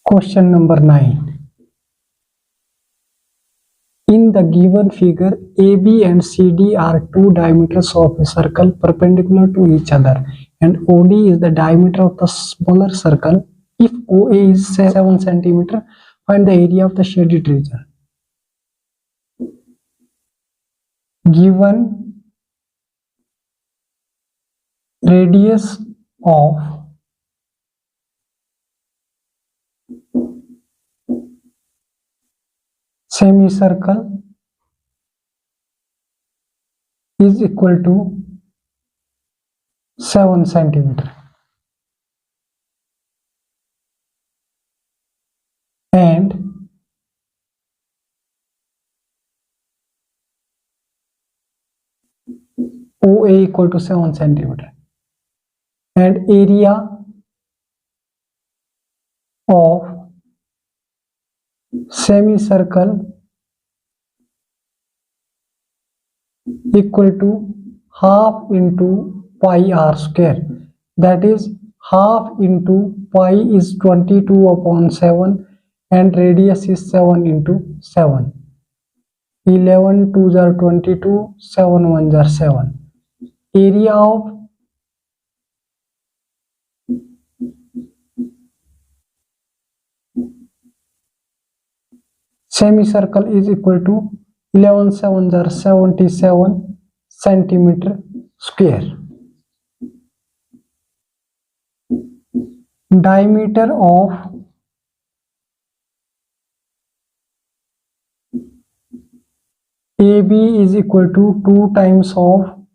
Question number 9. In the given figure, AB and CD are two diameters of a circle perpendicular to each other, and OD is the diameter of the smaller circle. If OA is 7 cm, find the area of the shaded region. Given radius of semicircle is equal to 7 cm, and OA equal to 7 cm, and area of semicircle equal to half into pi r square, that is half into pi is 22 upon 7 and radius is 7 into 7. 11 2s are 22, 7 1s are 7. Area of semicircle is equal to 11 7s are 77 centimeter square. Diameter of AB is equal to 2 times of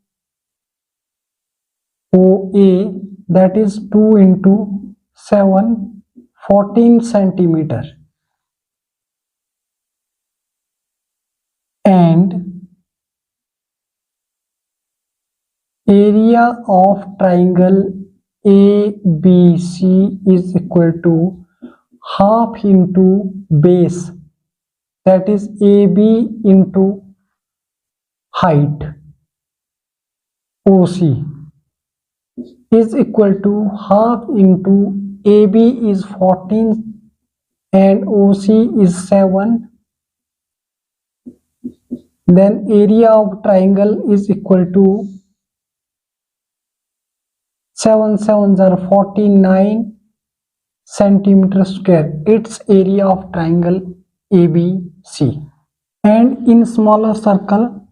OA, that is 2 into 7, 14 centimeter, and area of triangle ABC is equal to half into base, that is AB into height OC is equal to half into AB is 14 and OC is 7. Then area of triangle is equal to 7 7s are 49 centimeter square. Its area of triangle ABC. And in smaller circle,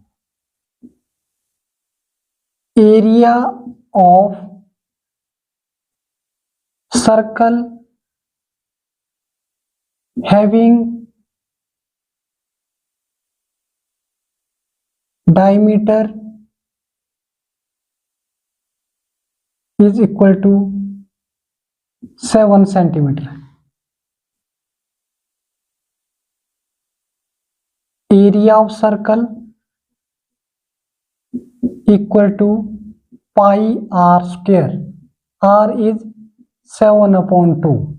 area of circle having diameter is equal to 7 centimeter. Area of circle equal to pi r square. R is 7 upon 2.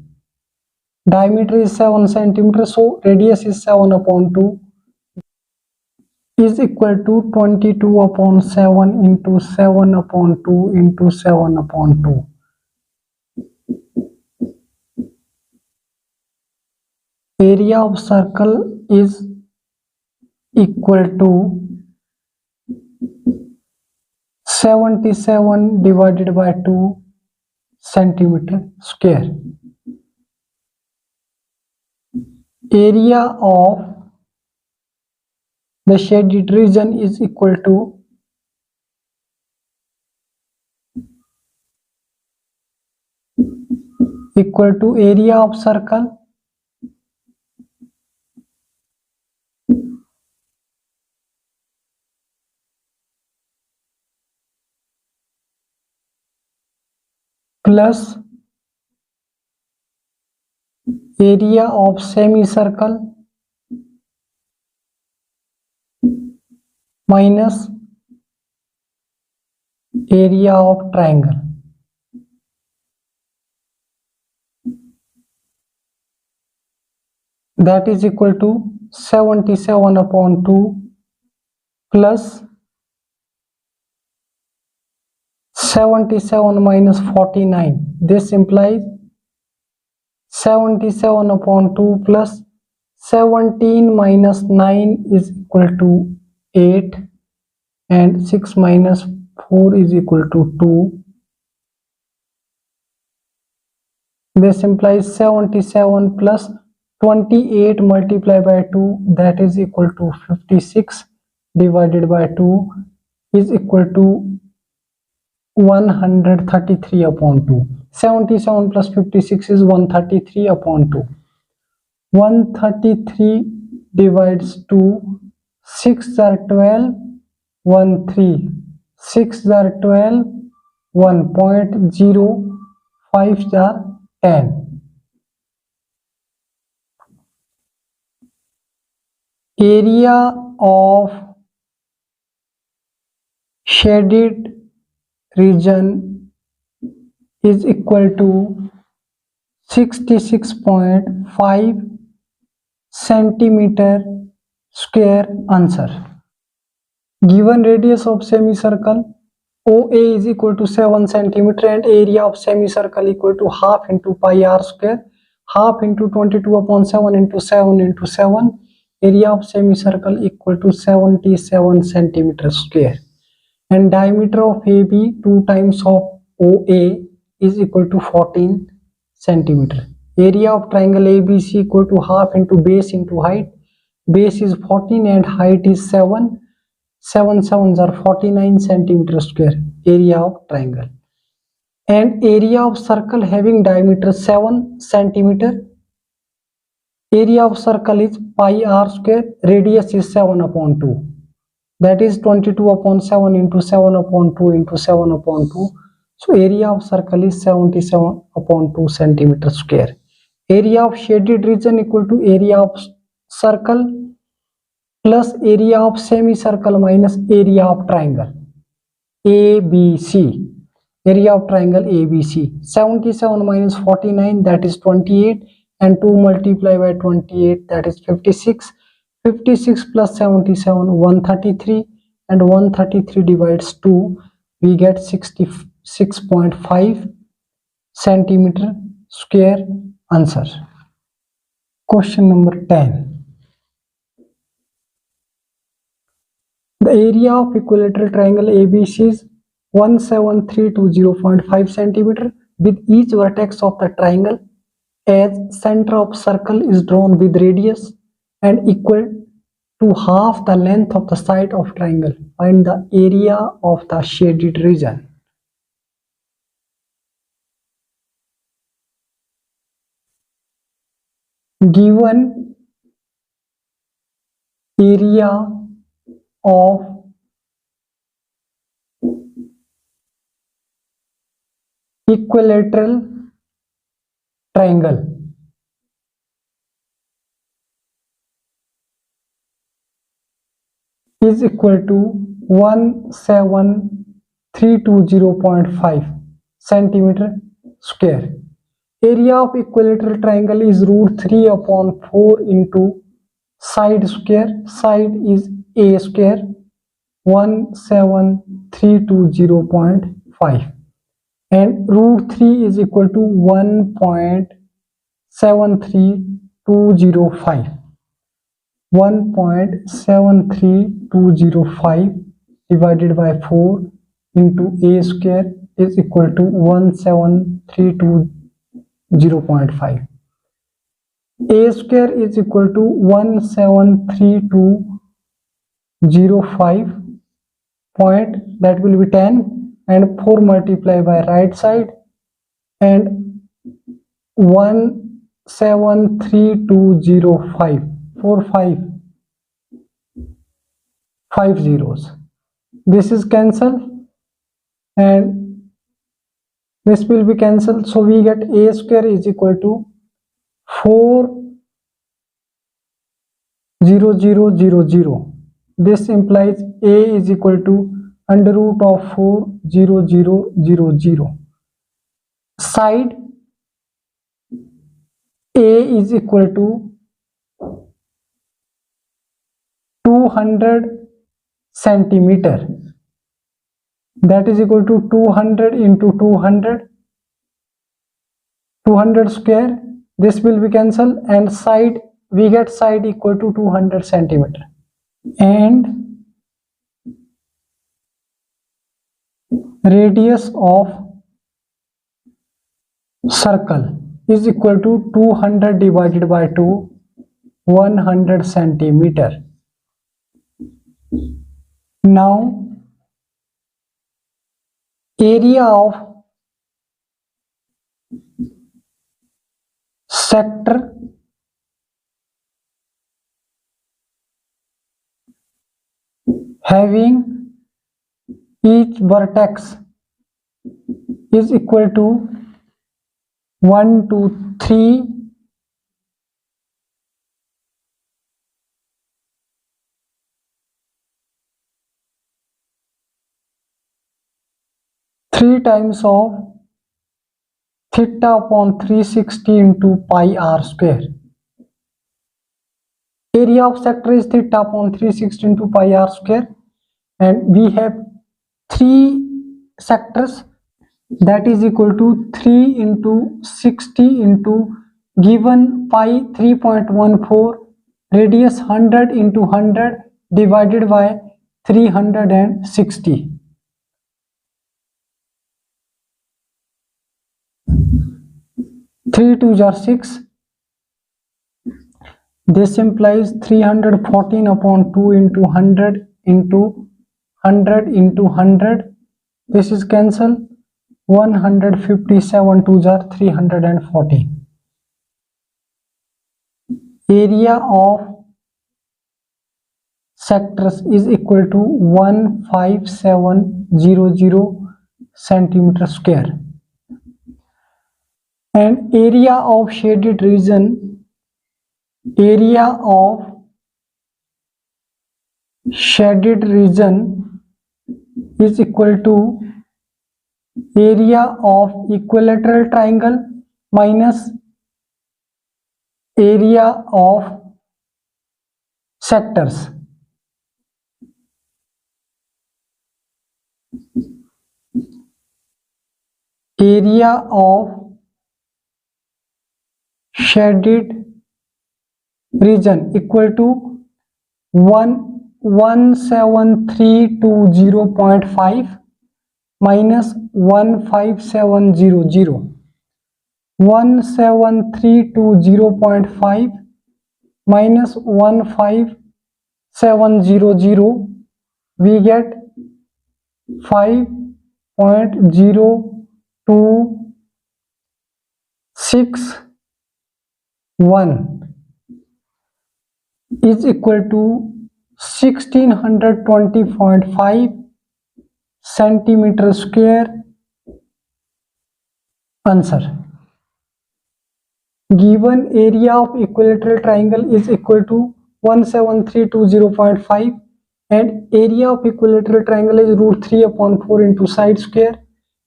Diameter is 7 centimeter, so radius is 7 upon 2 is equal to 22 upon 7 into 7 upon 2 into 7 upon 2. Area of circle is equal to 77 divided by 2 centimeter square. Area of the shaded region is equal to area of circle plus area of semicircle minus area of triangle. That is equal to 77 upon 2 plus 77 minus 49. This implies 77 upon 2 plus 17 minus 9 is equal to 8, and 6 minus 4 is equal to 2. This implies 77 plus 28 multiplied by 2, that is equal to 56, divided by 2 is equal to 133 upon 2. 77 plus 56 is 133 upon 2. 133 divides 2. 6 are 12, 1 3. 6 are 12, 1.0. 5 are 10. Area of shaded region is equal to 66.5 centimeter square. Answer. Given radius of semicircle OA is equal to 7 centimeter and area of semicircle equal to half into pi r square, half into 22 upon 7 into 7 into 7, area of semicircle equal to 77 centimeter square, and diameter of AB 2 times of OA is equal to 14 centimeter. Area of triangle ABC equal to half into base into height. Base is 14 and height is 7. 7 sevens are 49 centimeter square, area of triangle. And area of circle having diameter 7 centimeter. Area of circle is pi r square, radius is 7 upon 2. That is 22 upon 7 into 7 upon 2 into 7 upon 2. So area of circle is 77 upon 2 centimeter square. Area of shaded region equal to area of circle plus area of semicircle minus area of triangle ABC. Area of triangle ABC. 77 minus 49, that is 28, and 2 multiplied by 28, that is 56. 56 plus 77, 133, and 133 divides 2, we get 66.5 centimeter square. Answer. Question number 10. The area of equilateral triangle ABC is 17320.5 centimeter with each vertex of the triangle as center of circle is drawn with radius and equal to half the length of the side of triangle. Find the area of the shaded region. Given area of equilateral triangle is equal to 17320.5 centimeter square. Area of equilateral triangle is root 3 upon 4 into side square. Side is a square. 17320.5, and root 3 is equal to 1.73205. 1.73205 divided by 4 into a square is equal to 17320.5. A square is equal to 17320.5 point, that will be 10, and 4 multiplied by right side, and 17320.5, 5 zeros. This is cancelled and this will be cancelled, so we get a square is equal to 40000. This implies a is equal to under root of 40000. Side a is equal to 200 centimeter, that is equal to 200 into 200 square, this will be cancelled, and side we get side equal to 200 centimeter, and radius of circle is equal to 200 divided by 2, 100 centimeter. Now area of sector having each vertex is equal to 1, 2, 3 3 times of theta upon 360 into pi r square. Area of sector is theta upon 360 into pi r square, and we have 3 sectors, that is equal to 3 into 60 into given pi 3.14, radius 100 into 100 divided by 360. 3 2s are 6. This implies 314 upon 2 into 100 into 100 into 100. This is cancelled. 157 2s are 340. Area of sectors is equal to 15700 centimeter square, and area of shaded region is equal to area of equilateral triangle minus area of sectors. Area of shaded region equal to 17320.5 minus 15700. 17320.5 minus 15700, we get 5.0261 is equal to 1620.5 centimeter square. Answer. Given area of equilateral triangle is equal to 17320.5 and area of equilateral triangle is √3 upon 4 into side square,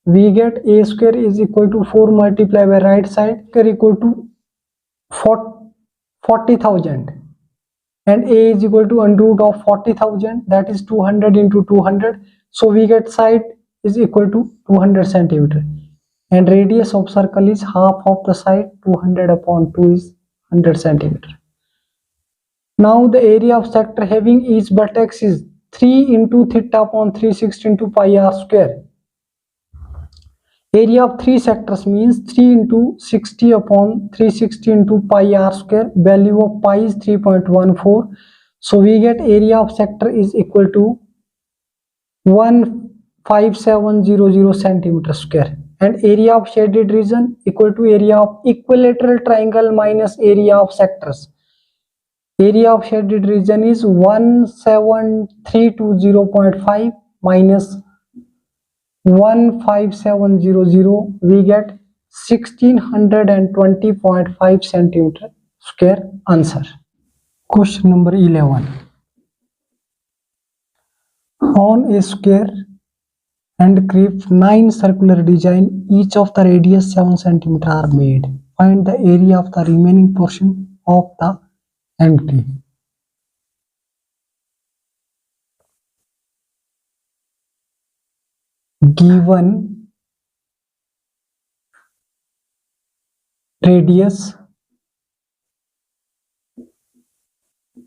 we get a square is equal to 4 multiplied by right side square equal to 40,000, and a is equal to under root of 40,000, that is 200 into 200. So we get side is equal to 200 centimeter, and radius of circle is half of the side. 200 upon 2 is 100 centimeter. Now the area of sector having each vertex is 3 into theta upon 360 into pi r square. Area of 3 sectors means 3 into 60 upon 360 into pi r square. Value of pi is 3.14. So we get area of sector is equal to 15700 centimeter square, and area of shaded region equal to area of equilateral triangle minus area of sectors. Area of shaded region is 17320.5 minus 15700, we get 1620.5 centimeter square. Answer. Question number 11. On a square and crisp 9 circular design, each of the radius 7 centimeter are made. Find the area of the remaining portion of the empty. Given radius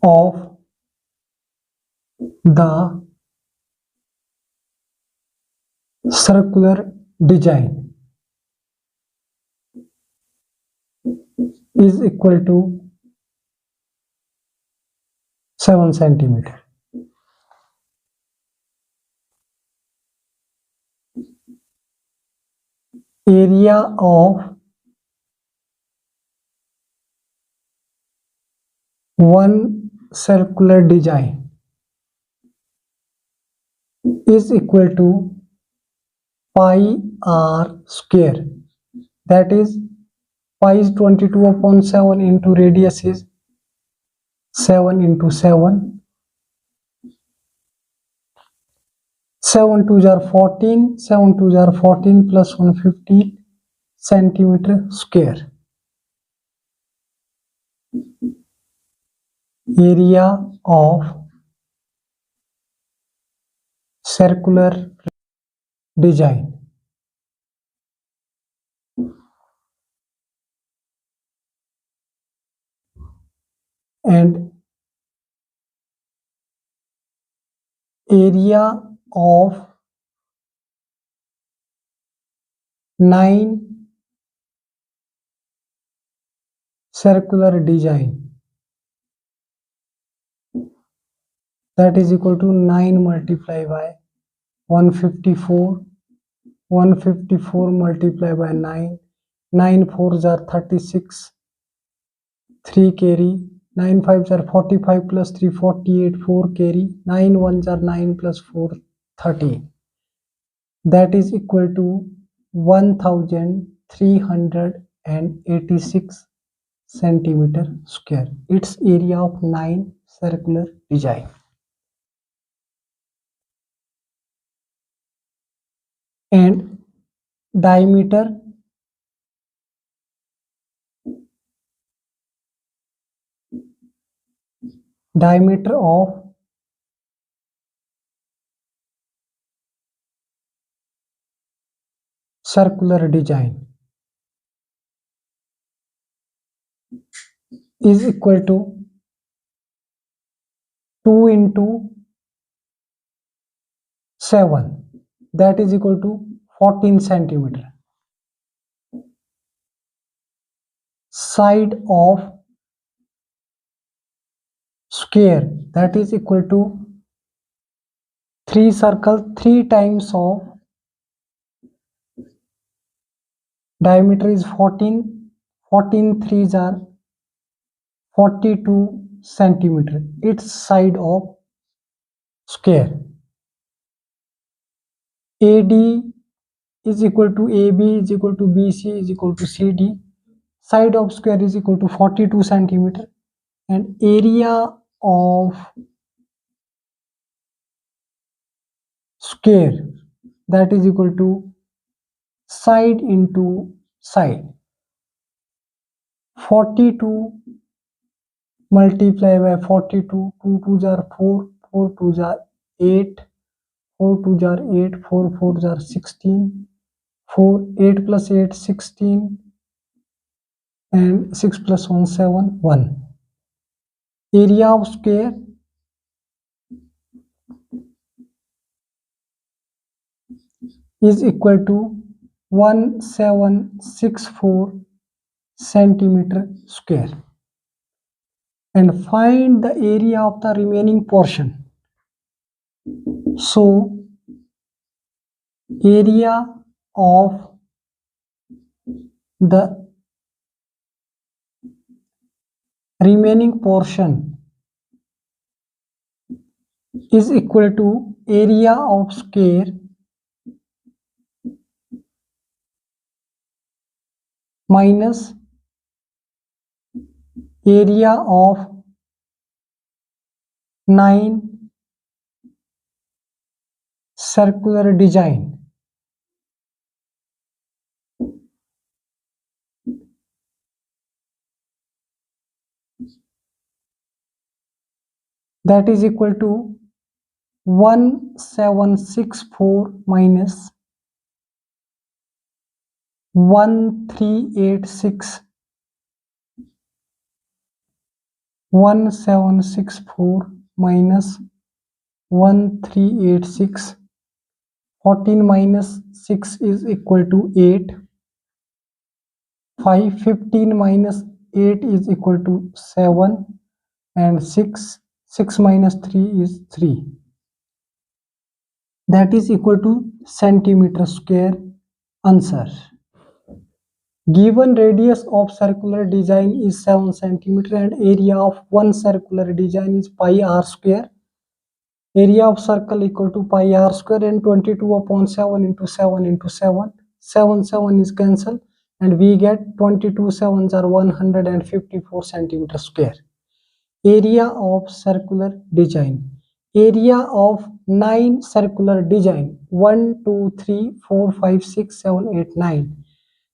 of the circular design is equal to 7 centimeter. Area of one circular design is equal to pi r square. That is, pi is 22 upon 7 into radius is 7 into 7. 7 2s are 14. 7 2s are 14 plus 150 centimeter square. Area of circular design. And area of 9 circular design, that is equal to 9 multiplied by 154. 154 multiplied by 9. 9 4s are 36. 3 carry. 9 5s are 45 plus 3 48. 4 carry. 9 1s are 9 plus 4 13. That is equal to 1386 centimeter square. Its area of 9 circular design. And diameter of circular design is equal to 2 into 7, that is equal to 14 centimeter. Side of square, that is equal to 3 circle 3 times of diameter is 14. 14 3s are 42 centimeter. Its side of square. AD is equal to AB is equal to BC is equal to CD. Side of square is equal to 42 centimeter. And area of square, that is equal to side into side. 42 multiply by 42. 2 2s are 4. 4 2s are 8. 4 2s are 8. 4 4s are 16. 4 8 plus 8 16. And 6 plus 1 7 1. Area of square is equal to 1764 centimeter square. And find the area of the remaining portion. So area of the remaining portion is equal to area of square minus area of 9 circular design. That is equal to 1764 minus 1386 1764 minus 1386. 14 minus 6 is equal to 8. 15 minus 8 is equal to 7, and 6 minus 3 is 3. That is equal to centimeter square. Answer. Given radius of circular design is 7 centimeter and area of one circular design is pi r square. Area of circle equal to pi r square, and 22 upon 7 into 7 into 7. 7 is cancelled and we get 22 sevens are 154 centimeter square. Area of circular design. Area of 9 circular design. 1, 2, 3, 4, 5, 6, 7, 8, 9.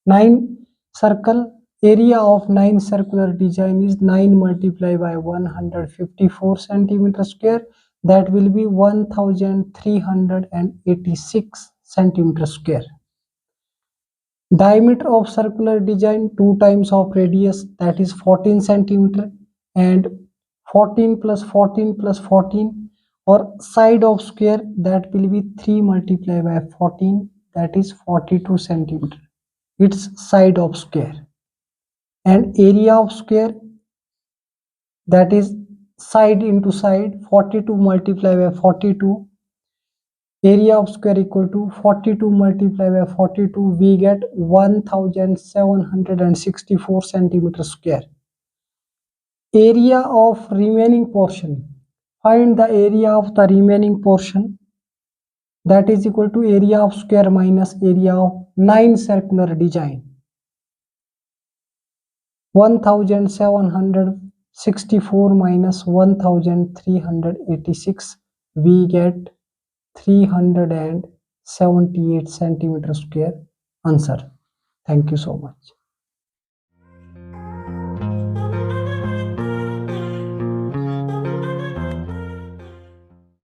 9 circle. Area of 9 circular design is 9 multiplied by 154 centimeter square. That will be 1386 centimeter square. Diameter of circular design 2 times of radius, that is 14 centimeter, and 14 plus 14 plus 14, or side of square, that will be 3 multiplied by 14, that is 42 centimeter. It's side of square. And area of square, that is side into side, 42 multiplied by 42. Area of square equal to 42 multiplied by 42, we get 1764 centimeter square. Area of remaining portion. Find the area of the remaining portion, that is equal to area of square minus area of 9 circular design. 1764 minus 1386, we get 378 centimeter square. Answer. Thank you so much.